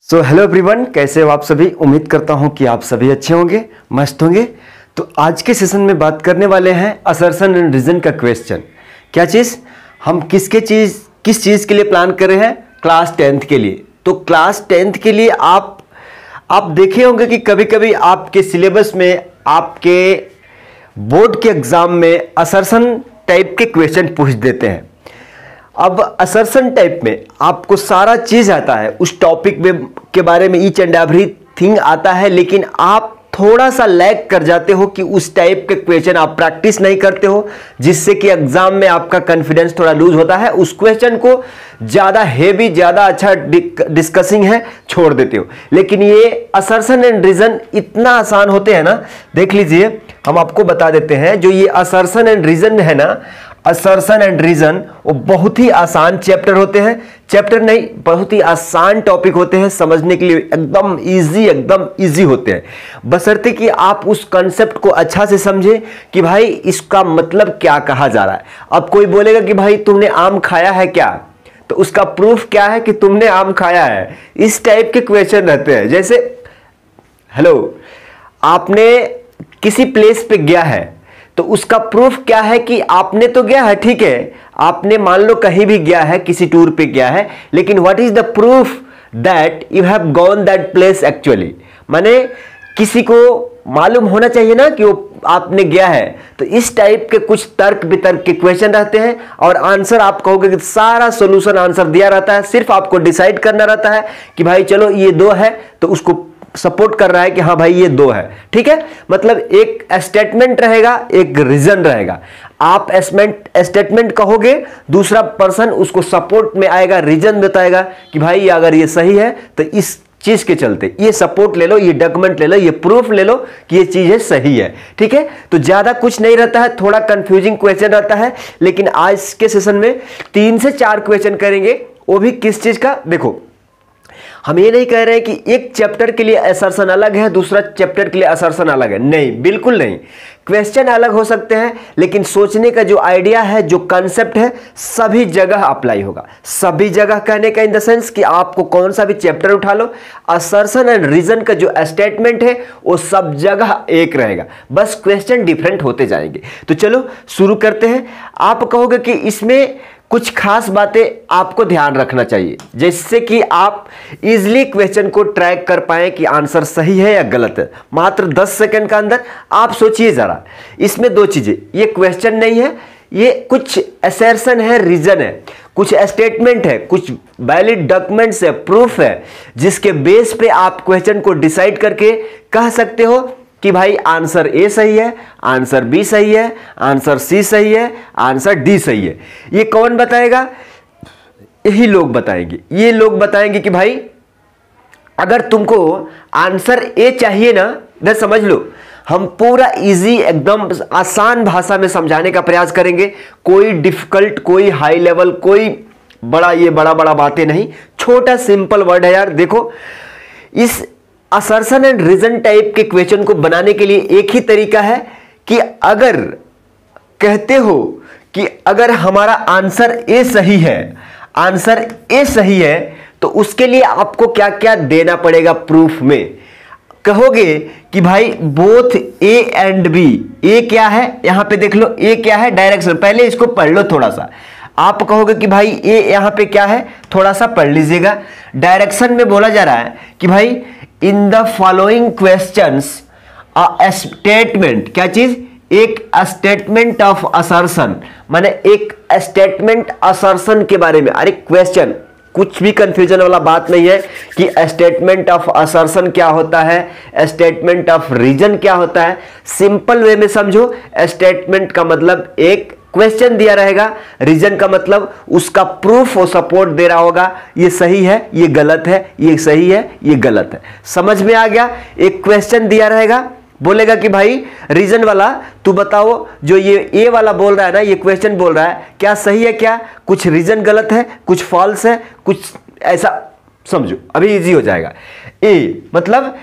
Hello everyone, कैसे हो आप सभी। उम्मीद करता हूं कि आप सभी अच्छे होंगे, मस्त होंगे। तो आज के सेशन में बात करने वाले हैं असर्शन एंड रीजन का क्वेश्चन। क्या चीज़ हम किस चीज़ के लिए प्लान कर रहे हैं? क्लास 10th के लिए। तो क्लास 10th के लिए आप देखे होंगे कि कभी कभी आपके सिलेबस में, आपके बोर्ड के एग्जाम में असर्शन टाइप के क्वेश्चन पूछ देते हैं। अब असर्शन टाइप में आपको सारा चीज आता है, उस टॉपिक में के बारे में ईच एंड एवरी थिंग आता है, लेकिन आप थोड़ा सा लैग कर जाते हो कि उस टाइप के क्वेश्चन आप प्रैक्टिस नहीं करते हो, जिससे कि एग्जाम में आपका कॉन्फिडेंस थोड़ा लूज होता है। उस क्वेश्चन को ज्यादा हेवी, ज्यादा अच्छा डिस्कसिंग है, छोड़ देते हो। लेकिन ये असर्शन एंड रीजन इतना आसान होते हैं ना, देख लीजिए, हम आपको बता देते हैं। जो ये असर्शन एंड रीजन है ना, असर्शन एंड रीजन, वो बहुत ही आसान चैप्टर होते हैं। चैप्टर नहीं, बहुत ही आसान टॉपिक होते हैं, समझने के लिए एकदम इजी होते हैं, बशर्ते कि आप उस कॉन्सेप्ट को अच्छा से समझे कि भाई इसका मतलब क्या कहा जा रहा है। अब कोई बोलेगा कि भाई तुमने आम खाया है क्या, तो उसका प्रूफ क्या है कि तुमने आम खाया है। इस टाइप के क्वेश्चन रहते हैं। जैसे हेलो, आपने किसी प्लेस पे गया है, तो उसका प्रूफ क्या है कि आपने तो गया है, ठीक है, आपने मान लो कहीं भी गया है, किसी टूर पे गया है, लेकिन what is the proof that you have gone that place actually. माने किसी को मालूम होना चाहिए ना कि वो आपने गया है। तो इस टाइप के कुछ तर्क वितर्क के क्वेश्चन रहते हैं, और आंसर आप कहोगे कि सारा सॉल्यूशन आंसर दिया रहता है, सिर्फ आपको डिसाइड करना रहता है कि भाई चलो ये 2 है, तो उसको सपोर्ट कर रहा है कि हाँ भाई ये 2 है, ठीक है। मतलब एक स्टेटमेंट रहेगा, एक रीजन रहेगा। आप स्टेटमेंट कहोगे, दूसरा पर्सन उसको सपोर्ट में आएगा, रीजन बताएगा कि भाई अगर ये सही है तो इस चीज के चलते ये सपोर्ट ले लो, ये डॉक्यूमेंट ले लो, ये प्रूफ ले लो कि ये चीज है, सही है, ठीक है। तो ज्यादा कुछ नहीं रहता है, थोड़ा कंफ्यूजिंग क्वेश्चन रहता है, लेकिन आज के सेशन में 3 से 4 क्वेश्चन करेंगे। वो भी किस चीज का? देखो, हम ये नहीं कह रहे हैं कि एक चैप्टर के लिए असर्शन अलग है, दूसरा चैप्टर के लिए असर्शन अलग है। नहीं, बिल्कुल नहीं। क्वेश्चन अलग हो सकते हैं, लेकिन सोचने का जो आइडिया है, जो कॉन्सेप्ट है, सभी जगह अप्लाई होगा। सभी जगह कहने का इन द सेंस कि आपको कौन सा भी चैप्टर उठा लो, असर्शन एंड रीजन का जो स्टेटमेंट है वो सब जगह एक रहेगा, बस क्वेश्चन डिफरेंट होते जाएंगे। तो चलो शुरू करते हैं। आप कहोगे कि इसमें कुछ खास बातें आपको ध्यान रखना चाहिए, जिससे कि आप इजीली क्वेश्चन को ट्रैक कर पाए कि आंसर सही है या गलत है। मात्र 10 सेकंड का अंदर आप सोचिए जरा। इसमें 2 चीजें, ये क्वेश्चन नहीं है, ये कुछ असर्शन है, रीजन है, कुछ स्टेटमेंट है, कुछ वैलिड डॉक्यूमेंट्स है, प्रूफ है, जिसके बेस पे आप क्वेश्चन को डिसाइड करके कह सकते हो कि भाई आंसर ए सही है, आंसर बी सही है, आंसर सी सही है, आंसर डी सही है। ये कौन बताएगा? यही लोग बताएंगे। ये लोग बताएंगे कि भाई अगर तुमको आंसर ए चाहिए ना, इधर समझ लो, हम पूरा इजी, एकदम आसान भाषा में समझाने का प्रयास करेंगे। कोई डिफिकल्ट, कोई हाई लेवल, कोई बड़ा बातें नहीं, छोटा सिंपल वर्ड है यार। देखो, इस असर्शन एंड रीजन टाइप के क्वेश्चन को बनाने के लिए एक ही तरीका है कि अगर कहते हो कि अगर हमारा आंसर ए सही है, आंसर ए सही है, तो उसके लिए आपको क्या क्या देना पड़ेगा प्रूफ में। कहोगे कि भाई बोथ ए एंड बी, ए क्या है, यहां पे देख लो, ए क्या है, डायरेक्शन। पहले इसको पढ़ लो थोड़ा सा। आप कहोगे कि भाई ए यहां पे क्या है, थोड़ा सा पढ़ लीजिएगा। डायरेक्शन में बोला जा रहा है कि भाई in the following questions a statement, क्या चीज? एक स्टेटमेंट ऑफ असर्शन, माने एक स्टेटमेंट असर्शन के बारे में। अरे क्वेश्चन, कुछ भी कंफ्यूजन वाला बात नहीं है कि स्टेटमेंट ऑफ असर्शन क्या होता है, स्टेटमेंट ऑफ रीजन क्या होता है। सिंपल वे में समझो, स्टेटमेंट का मतलब एक क्वेश्चन दिया रहेगा, रीजन का मतलब उसका प्रूफ और सपोर्ट दे रहा होगा, ये सही है, ये गलत है, ये सही है, ये गलत है। समझ में आ गया? एक क्वेश्चन दिया रहेगा, बोलेगा कि भाई रीजन वाला तू बताओ, जो ये ए वाला बोल रहा है ना, ये क्वेश्चन बोल रहा है, क्या सही है, क्या कुछ रीजन गलत है, कुछ फॉल्स है, कुछ ऐसा समझो, अभी इजी हो जाएगा। ए मतलब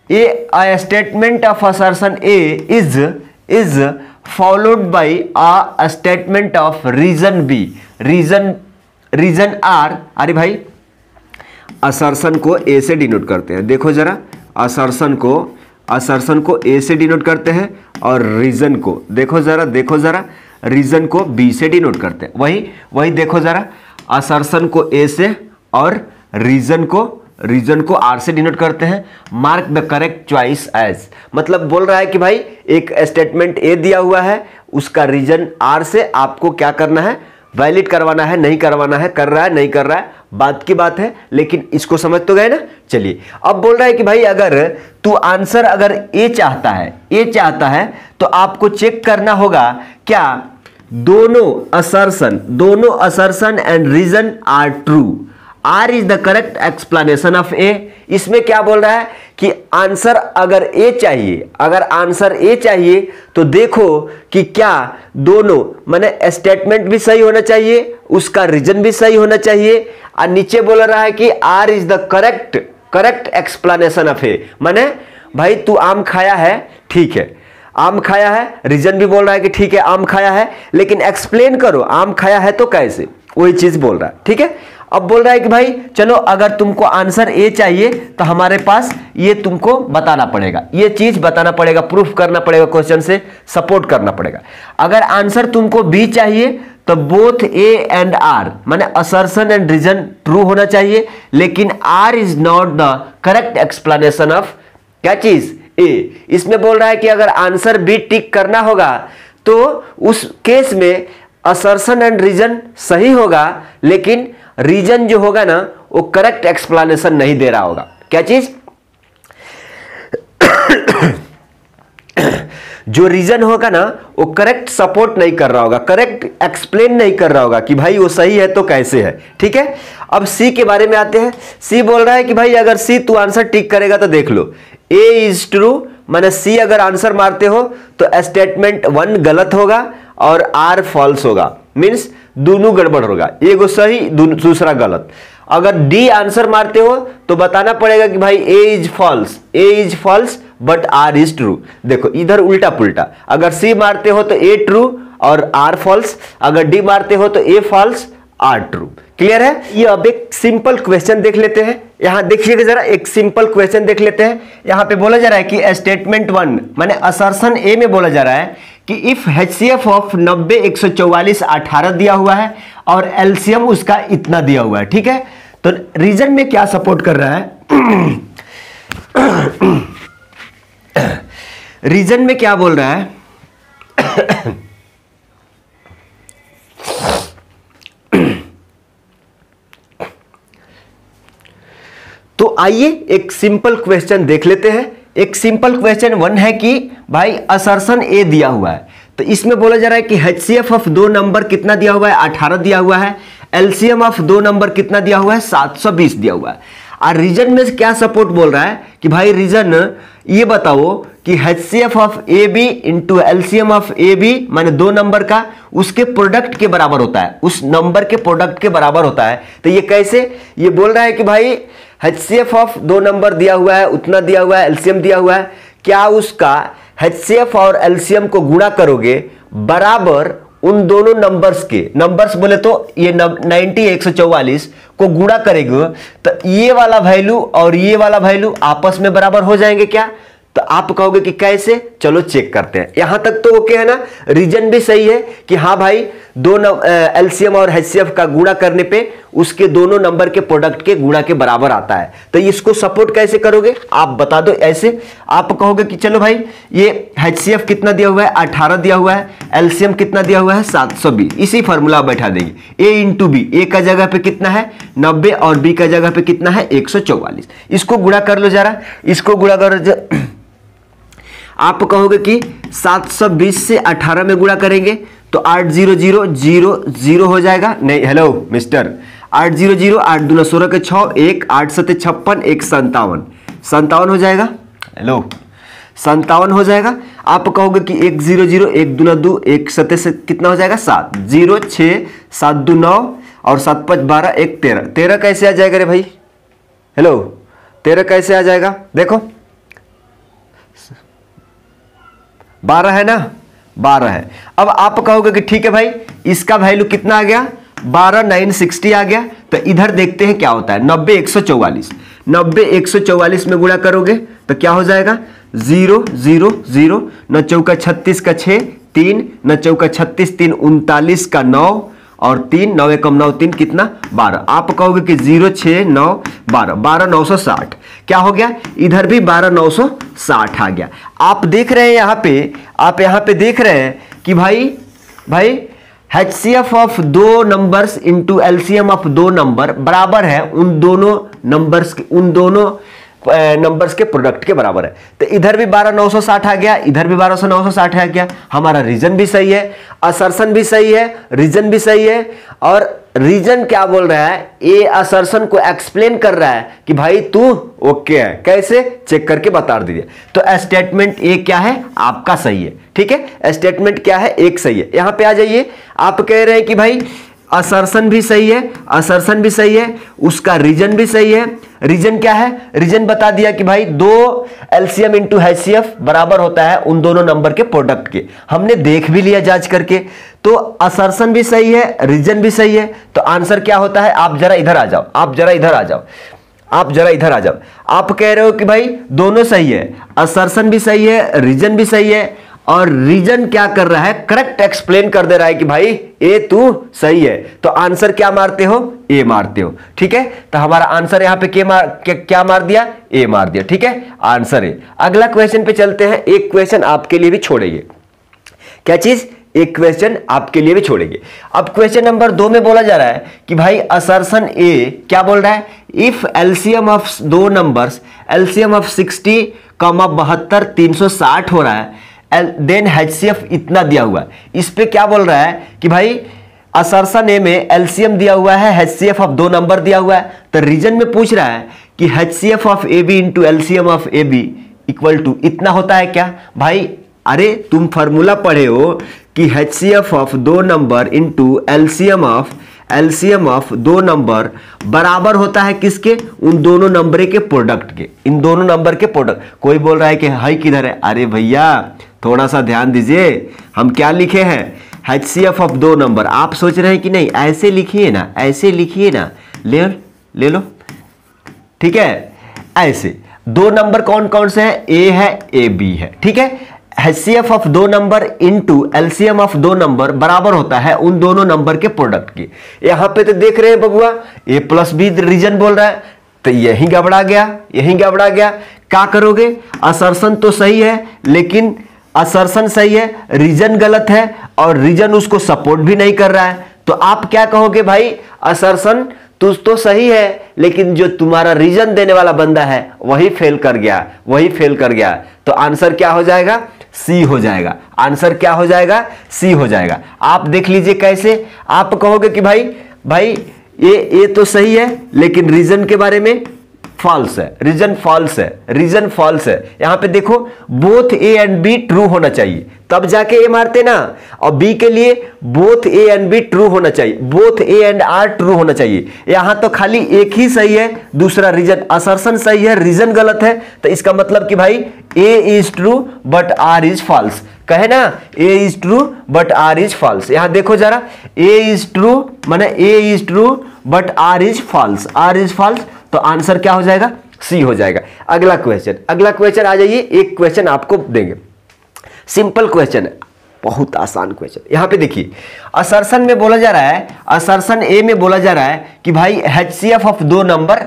ए statement of assertion A is followed by a statement of reason B, reason R। अरे भाई असर्शन को ए से डिनोट करते हैं। देखो जरा, असर्शन को ए से डिनोट करते हैं और रीजन को देखो जरा रीजन को बी से डिनोट करते हैं। वही देखो जरा, असर्शन को ए से और रीजन को आर से डिनोट करते हैं। Mark the correct choice as, मतलब बोल रहा है कि भाई एक स्टेटमेंट ए दिया हुआ है, उसका रीजन आर से आपको क्या करना है, वैलिड करवाना है, नहीं करवाना है, कर रहा है नहीं कर रहा है, बात की बात है, लेकिन इसको समझ तो गए ना। चलिए अब बोल रहा है कि भाई अगर तू आंसर अगर ए चाहता है तो आपको चेक करना होगा क्या दोनों assertion and reason are true, R is the correct explanation of A. इसमें क्या बोल रहा है कि आंसर अगर आंसर ए चाहिए तो देखो कि क्या दोनों माने स्टेटमेंट भी सही होना चाहिए, उसका रीजन भी सही होना चाहिए, और नीचे बोल रहा है कि R is the correct explanation of A. माने भाई तू आम खाया है, ठीक है, आम खाया है, रीजन भी बोल रहा है कि ठीक है आम खाया है, लेकिन एक्सप्लेन करो आम खाया है तो कैसे, वही चीज बोल रहा है। ठीक है, अब बोल रहा है कि भाई चलो अगर तुमको आंसर ए चाहिए तो हमारे पास ये तुमको बताना पड़ेगा, ये चीज बताना पड़ेगा, प्रूफ करना पड़ेगा, क्वेश्चन से सपोर्ट करना पड़ेगा। अगर आंसर तुमको बी चाहिए तो बोथ ए एंड आर माने असर्शन एंड रीजन ट्रू होना चाहिए, लेकिन R is not the correct explanation of क्या चीज ए। इसमें बोल रहा है कि अगर आंसर बी टिक करना होगा तो उस केस में असर्शन एंड रीजन सही होगा, लेकिन रीजन जो होगा ना वो करेक्ट एक्सप्लेनेशन नहीं दे रहा होगा। क्या चीज जो रीजन होगा ना वो करेक्ट सपोर्ट नहीं कर रहा होगा, करेक्ट एक्सप्लेन नहीं कर रहा होगा कि भाई वो सही है तो कैसे है। ठीक है, अब सी के बारे में आते हैं। सी बोल रहा है कि भाई अगर सी तू आंसर टिक करेगा तो देख लो, ए इज ट्रू माने सी अगर आंसर मारते हो तो स्टेटमेंट 1 गलत होगा और आर फॉल्स होगा, मीन्स दोनों गड़बड़ होगा, एगो सही दूसरा गलत। अगर डी आंसर मारते हो तो बताना पड़ेगा कि भाई A is false but R is true. देखो इधर उल्टा पुल्टा, अगर सी मारते हो तो ए ट्रू और आर फॉल्स, अगर डी मारते हो तो A false R true. Clear है? ये अब एक सिंपल क्वेश्चन देख लेते हैं। यहां देखिएगा जरा, एक सिंपल क्वेश्चन देख लेते हैं। यहां पे बोला जा रहा है कि स्टेटमेंट 1 माने असर्शन ए में बोला जा रहा है कि इफ HCF ऑफ 90 144 18 दिया हुआ है और एलसीएम उसका इतना दिया हुआ है। ठीक है, तो रीजन में क्या सपोर्ट कर रहा है रीजन में क्या बोल रहा है तो आइए एक सिंपल क्वेश्चन देख लेते हैं। एक सिंपल क्वेश्चन 1 है कि भाई असर्शन ए दिया हुआ है, तो इसमें बोला जा रहा है कि HCF ऑफ 2 नंबर कितना दिया हुआ है, 18 दिया हुआ है, एलसीएम ऑफ 2 नंबर कितना दिया हुआ है, 720 दिया हुआ है। और रीजन में क्या सपोर्ट बोल रहा है कि भाई रीजन ये बताओ कि HCF of A B into LCM of A B माने 2 नंबर का उसके प्रोडक्ट के बराबर होता है, उस नंबर के प्रोडक्ट के बराबर होता है। तो ये कैसे, ये बोल रहा है कि भाई HCF ऑफ 2 नंबर दिया हुआ है, उतना दिया हुआ है, एलसीएम दिया हुआ है, क्या उसका HCF और एलसीएम को गुणा करोगे बराबर उन दोनों नंबर्स के, नंबर्स बोले तो ये 90 144 को गुणा करेंगे तो ये वाला वैल्यू और ये वाला वैल्यू आपस में बराबर हो जाएंगे क्या? तो आप कहोगे कि कैसे, चलो चेक करते हैं। यहां तक तो ओके है ना, रीजन भी सही है कि हाँ भाई एलसीएम और HCF का गुणा करने पे उसके दोनों नंबर के प्रोडक्ट के गुणा के बराबर आता है। तो इसको सपोर्ट कैसे करोगे आप बता दो। ऐसे आप कहोगे कि चलो भाई ये HCF कितना दिया हुआ है, 18 दिया हुआ है, एलसीएम कितना दिया हुआ है, 720, इसी फॉर्मूला बैठा देंगे। ए इंटू बी, ए का जगह पे कितना है 90 और बी का जगह पे कितना है 144, इसको गुणा कर लो जरा, इसको गुणा करो। आप कहोगे कि 720 से 18 में गुणा करेंगे तो 80000 हो जाएगा। नहीं, हेलो मिस्टर, 800 8 दूना 16 के 6, 1 8 7 56, 1 57 हो जाएगा। हेलो 57 हो जाएगा। आप कहोगे कि 100 1 दूना 2, 1 7 से कितना हो जाएगा 7, 0 6 7 2 9 और 7 5 12, 1 13। 13 कैसे आ जाएगा रे भाई? हेलो 13 कैसे आ जाएगा? देखो 12 है ना, 12 है। अब आप कहोगे कि ठीक है भाई इसका वैल्यू कितना आ गया 12 9 60 आ गया। तो इधर देखते हैं क्या होता है, 90 144, 90 144 में गुणा करोगे तो क्या हो जाएगा, 0 0 0, 9 चौका 36 का 6, 3, 9 चौका 36, 3 39 का 9 और 3, 9 एकम 9, 3 कितना 12। आप कहोगे कि 0 6 9 12, 12 960 क्या हो गया, इधर भी 12 960 आ गया। आप देख रहे हैं यहाँ पे, आप यहाँ पे देख रहे हैं कि भाई HCF ऑफ दो नंबर्स इंटू LCM ऑफ दो नंबर बराबर है उन दोनों नंबर्स के प्रोडक्ट के बराबर है। तो इधर भी 12 960 आ गया, इधर भी 12 960 आ गया। हमारा रीजन भी सही है, असर्शन भी सही है, रीजन भी सही है। और रीजन क्या बोल रहा है, ए असर्शन को एक्सप्लेन कर रहा है कि भाई तू ओके है, कैसे चेक करके बता दीजिए। तो स्टेटमेंट ए क्या है, आपका सही है। ठीक है, स्टेटमेंट क्या है, एक सही है। यहां पे आ जाइए, आप कह रहे हैं कि भाई असर्शन भी सही है, असर्शन भी सही है, उसका रीजन भी सही है। रीजन क्या है, रीजन बता दिया कि भाई 2 LCM इंटू HCF बराबर होता है उन दोनों नंबर के प्रोडक्ट के। हमने देख भी लिया जांच करके, तो असर्शन भी सही है, रीजन भी सही है। तो आंसर क्या होता है, आप जरा इधर आ जाओ, आप जरा इधर आ जाओ, आप जरा इधर आ जाओ। आप कह रहे हो कि भाई दोनों सही है, असर्शन भी सही है, रीजन भी सही है। और रीजन क्या कर रहा है, करेक्ट एक्सप्लेन कर दे रहा है कि भाई ए तू सही है। तो आंसर क्या मारते हो, ए मारते हो। ठीक है, तो हमारा आंसर यहां पे क्या मार दिया, ए मार दिया। ठीक है, आंसर ए। अगला क्वेश्चन पे चलते हैं। एक क्वेश्चन आपके लिए भी छोड़ेंगे, क्या चीज, एक क्वेश्चन आपके लिए भी छोड़ेंगे। अब क्वेश्चन नंबर 2 में बोला जा रहा है कि भाई असर्शन ए क्या बोल रहा है, इफ LCM ऑफ दो नंबर्स LCM ऑफ 60, 72 360 हो रहा है, देन HCF इतना दिया हुआ है। इस पे क्या बोल रहा है कि भाई असर्शन ए में LCM दिया हुआ है, HCF ऑफ दो नंबर दिया हुआ है। तो रीजन में पूछ रहा है कि HCF of AB into LCM of AB equal to इतना होता है क्या। भाई अरे तुम फॉर्मूला पढ़े हो कि HCF ऑफ दो नंबर इंटू LCM ऑफ दो नंबर बराबर होता है किसके, उन दोनों नंबर के प्रोडक्ट के, इन दोनों नंबर के प्रोडक्ट। कोई बोल रहा है कि हाई किधर है, अरे भैया थोड़ा सा ध्यान दीजिए, हम क्या लिखे हैं, HCF ऑफ दो नंबर। आप सोच रहे हैं कि नहीं ऐसे लिखिए ना, ऐसे लिखिए ना, ले लो। ठीक है, ऐसे दो नंबर कौन कौन से हैं, ए है, ए बी है। ठीक है, HCF ऑफ दो नंबर इंटू LCM ऑफ दो नंबर बराबर होता है उन दोनों नंबर के प्रोडक्ट की। यहां पे तो देख रहे हैं बबुआ, ए प्लस बी रीजन बोल रहा है, तो यही गड़बड़ा गया, यही गड़बड़ा गया। क्या करोगे, असर्शन तो सही है, लेकिन असर्शन सही है, रीजन गलत है, और रीजन उसको सपोर्ट भी नहीं कर रहा है। तो आप क्या कहोगे, भाई असर्शन तो सही है, लेकिन जो तुम्हारा रीजन देने वाला बंदा है वही फेल कर गया, वही फेल कर गया। तो आंसर क्या हो जाएगा, सी हो जाएगा। आंसर क्या हो जाएगा, सी हो जाएगा। आप देख लीजिए कैसे, आप कहोगे कि भाई ये तो सही है, लेकिन रीजन के बारे में फॉल्स है, रीजन फॉल्स है, रीजन फॉल्स है। यहां पे देखो both A and B true होना चाहिए, तब जाके ए मारते ना। और बी के लिए both A and B true होना चाहिए, both A and R true होना चाहिए। यहां तो खाली एक ही सही है, दूसरा रीजन, असर्शन सही है, रीजन गलत है। तो इसका मतलब कि भाई A is true but R is false. कहे ना, A is true but R is false. यहां देखो जरा, ए इज ट्रू माने A is true but R is false, R is false. तो आंसर क्या हो जाएगा, सी हो जाएगा। अगला क्वेश्चन आ जाइए। एक क्वेश्चन आपको देंगे, सिंपल क्वेश्चन है, बहुत आसान क्वेश्चन। यहां पे देखिए, असर्शन में बोला जा रहा है, असर्शन ए में बोला जा रहा है कि भाई HCF ऑफ दो नंबर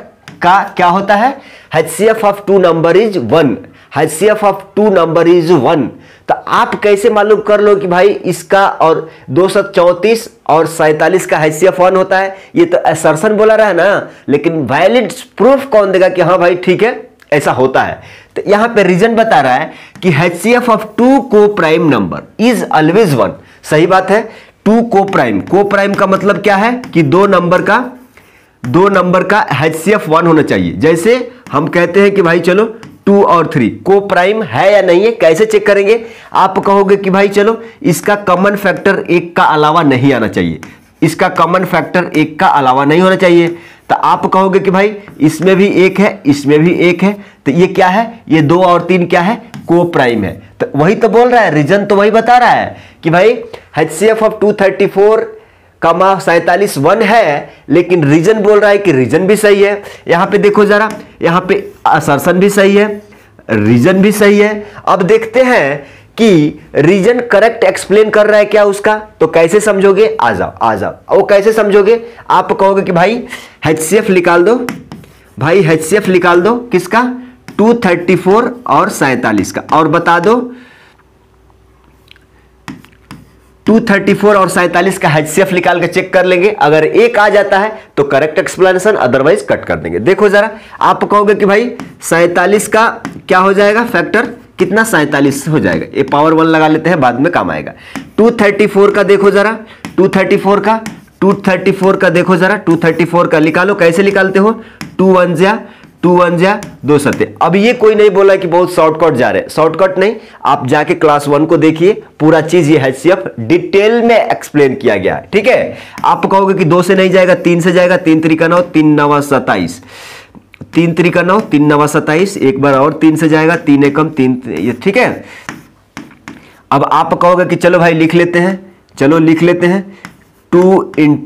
का क्या होता है, HCF of two number is 1, HCF of two number is 1। तो आप कैसे मालूम कर लो कि भाई इसका और 234 और 47 का HCF 1 होता है। ये तो असर्शन बोला रहा है ना, लेकिन वैलिड प्रूफ कौन देगा कि हाँ भाई ठीक है ऐसा होता है। तो यहां पे रीजन बता रहा है कि HCF ऑफ टू को प्राइम नंबर इज ऑलवेज 1। सही बात है, टू को प्राइम का मतलब क्या है कि दो नंबर का HCF 1 होना चाहिए। जैसे हम कहते हैं कि भाई चलो 2 और 3 को प्राइम है या नहीं है, कैसे चेक करेंगे। आप कहोगे कि भाई चलो इसका कॉमन फैक्टर 1 का अलावा नहीं आना चाहिए, इसका कॉमन फैक्टर 1 का अलावा नहीं होना चाहिए। तो आप कहोगे कि भाई इसमें भी 1 है, इसमें भी 1 है, तो ये क्या है, ये 2 और 3 क्या है, को प्राइम है। तो वही तो बोल रहा है, रीजन तो वही बता रहा है कि भाई HCF ऑफ 234 कमा 47 1 है, लेकिन रीजन बोल रहा है कि रीजन भी सही है। यहां पे देखो जरा, यहां पे असर्शन भी सही है, रीजन भी सही है। अब देखते हैं कि रीजन करेक्ट एक्सप्लेन कर रहा है क्या उसका, तो कैसे समझोगे, आ जाओ। वो कैसे समझोगे, आप कहोगे कि भाई HCF निकाल दो, भाई HCF निकाल दो किसका, 234 और 47 का, और बता दो 234 और 47 का HCF निकाल के चेक कर लेंगे। अगर एक आ जाता है तो करेक्ट एक्सप्लेनेशन, अदरवाइज कट कर देंगे। देखो जरा, आप कहोगे कि भाई 47 का क्या हो जाएगा फैक्टर, कितना 47 हो जाएगा, ये पावर 1 लगा लेते हैं, बाद में काम आएगा। 234 का देखो जरा, 234 का देखो जरा, 234 का निकालो, कैसे निकालते हो, 2 1 जा 2 सत्ते। अब ये कोई नहीं बोला कि बहुत शॉर्टकट जा रहे हैं, शॉर्टकट नहीं, आप जाके क्लास 1 को देखिए, पूरा चीज ये HCF डिटेल में एक्सप्लेन किया गया है, ठीक है। आप कहोगे कि 2 से नहीं जाएगा, 3 से जाएगा, 3 3 9, 3 9 27, 3 3 9, 3 9 27, एक बार और 3 से जाएगा, 3 1 3, ये ठीक है। अब आप कहोगे कि चलो भाई लिख लेते हैं, चलो लिख लेते हैं, 2 ×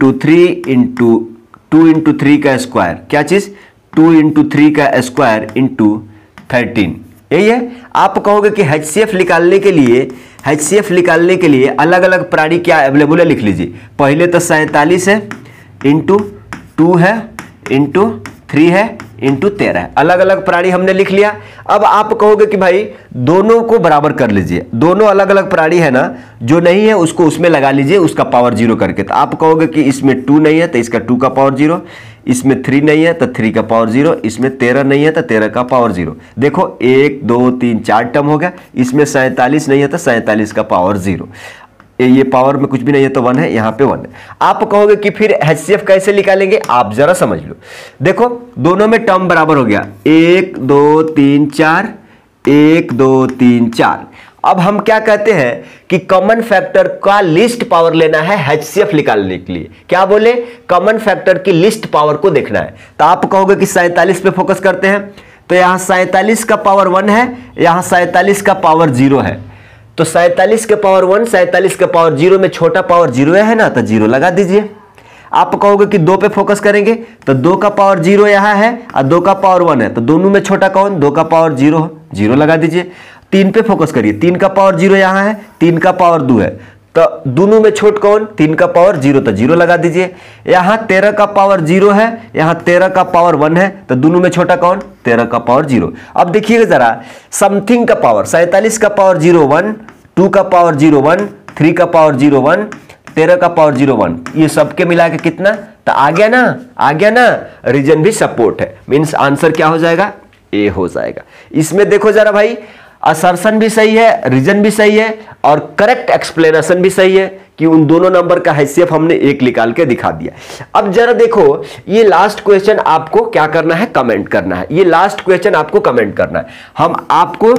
3 का स्क्वायर, क्या चीज, 2 × 3 का स्क्वायर इंटू 13, यही है। आप कहोगे कि HCF निकालने के लिए अलग अलग प्राणी क्या अवेलेबल है, लिख लीजिए। पहले तो 47 है, इंटू 2 है, इंटू 3 है, इंटू 13 है, अलग अलग प्राणी हमने लिख लिया। अब आप कहोगे कि भाई दोनों को बराबर कर लीजिए, दोनों अलग अलग प्राणी है ना, जो नहीं है उसको उसमें लगा लीजिए, उसका पावर 0 करके। तो आप कहोगे कि इसमें 2 नहीं है तो इसका 2 का पावर 0, इसमें 3 नहीं है तो 3 का पावर 0, इसमें 13 नहीं है तो 13 का पावर 0। देखो 1 2 3 4 टर्म हो गया, इसमें 47 नहीं है तो 47 का पावर 0, ये पावर में कुछ भी नहीं है तो 1 है, यहाँ पे 1 है। आप कहोगे कि फिर HCF कैसे निकालेंगे, आप जरा समझ लो। देखो दोनों में टर्म बराबर हो गया, 1 2 3 4, 1 2 3 4। अब हम क्या कहते हैं कि कॉमन फैक्टर का लिस्ट पावर लेना है HCF निकालने के लिए। क्या बोले, कॉमन फैक्टर की लिस्ट पावर को देखना है। तो आप कहोगे कि 47 पे फोकस करते हैं, तो यहां 47 का पावर 1 है, यहां 47 का पावर 0 है, तो 47 के पावर 1, 47 के पावर 0 में छोटा पावर 0 है ना, तो 0 लगा दीजिए। आप कहोगे कि 2 पे फोकस करेंगे, तो 2 का पावर 0 यहां है और 2 का पावर 1 है, तो दोनों में छोटा कौन, 2 का पावर 0, 0 लगा दीजिए। 3 पे फोकस करिए, 3 का पावर 0 यहां है, 3 का पावर 2 है, तो दोनों में छोट कौन, 3 का पावर 0, तो 0 लगा दीजिए। यहां 13 का पावर 0 है, यहां 13 का पावर 1 है, तो दोनों में छोटा कौन, 13 का पावर 0। अब देखिएगा जरा, समथिंग का पावर, 47 का पावर 0 1, 2 का पावर 0 1, 3 का पावर 0 1, 13 का पावर 0 1, ये सबके मिला के कितना, तो आ गया ना, रीजन भी सपोर्ट है, मीन्स आंसर क्या हो जाएगा, ए हो जाएगा। इसमें देखो जरा भाई, असर्शन भी सही है, रीजन भी सही है, और करेक्ट एक्सप्लेनेशन भी सही है कि उन दोनों नंबर का HCF हमने एक निकाल के दिखा दिया। अब जरा देखो, ये लास्ट क्वेश्चन आपको क्या करना है, कमेंट करना है। ये लास्ट क्वेश्चन आपको कमेंट करना है, हम आपको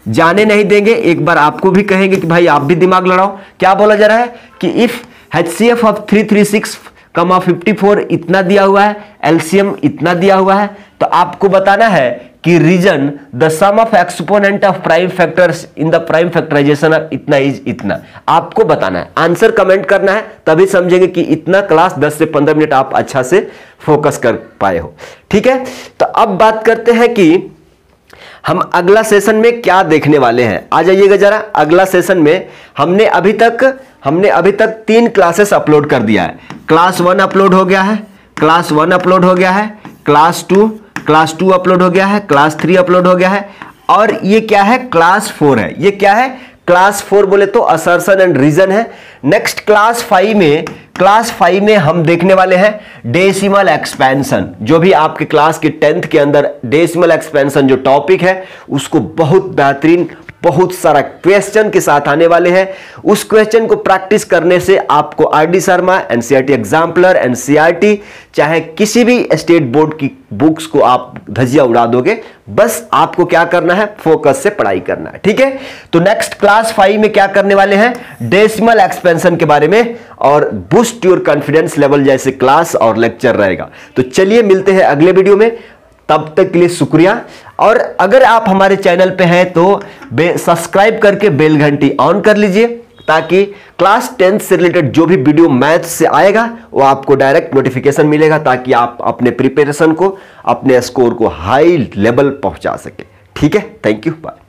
जाने नहीं देंगे। एक बार आपको भी कहेंगे कि भाई आप भी दिमाग लड़ाओ। क्या बोला जा रहा है कि इफ HCF ऑफ 336, 54 इतना दिया हुआ है, LCM इतना दिया हुआ है, तो आपको बताना है कि reason the sum of exponent of prime factors in the prime factorization of इतना इज इतना, आपको बताना है, आंसर कमेंट करना है, तभी समझेंगे कि इतना क्लास 10 से 15 मिनट आप अच्छा से फोकस कर पाए हो, ठीक है। तो अब बात करते हैं कि हम अगला सेशन में क्या देखने वाले हैं। आ जाइएगा जरा, अगला सेशन में हमने अभी तक 3 क्लासेस अपलोड कर दिया है। क्लास 1 अपलोड हो गया है, क्लास 1 अपलोड हो गया है, क्लास 2 अपलोड हो गया है, क्लास 3 अपलोड हो गया है, और ये क्या है, क्लास 4 है। ये क्या है, क्लास 4 बोले तो असर्शन एंड रीजन है। नेक्स्ट क्लास 5 में हम देखने वाले हैं डेसिमल एक्सपेंशन। जो भी आपके क्लास के 10th के अंदर डेसिमल एक्सपेंशन जो टॉपिक है, उसको बहुत बेहतरीन, बहुत सारा क्वेश्चन के साथ आने वाले हैं। उस क्वेश्चन को प्रैक्टिस करने से आपको RD Sharma, NCERT exemplar, NCERT, चाहे किसी भी स्टेट बोर्ड की बुक्स को आप धजिया उड़ा दोगे। बस आपको क्या करना है, फोकस से पढ़ाई करना है, ठीक है। तो नेक्स्ट क्लास 5 में क्या करने वाले हैं, डेसिमल एक्सपेंशन के बारे में, और बूस्ट योर कॉन्फिडेंस लेवल जैसे क्लास और लेक्चर रहेगा। तो चलिए मिलते हैं अगले वीडियो में, तब तक के लिए शुक्रिया। और अगर आप हमारे चैनल पे हैं तो सब्सक्राइब करके बेल घंटी ऑन कर लीजिए, ताकि क्लास 10 से रिलेटेड जो भी वीडियो मैथ से आएगा वो आपको डायरेक्ट नोटिफिकेशन मिलेगा, ताकि आप अपने प्रिपरेशन को, अपने स्कोर को हाई लेवल पहुंचा सके। ठीक है, थैंक यू, बाय।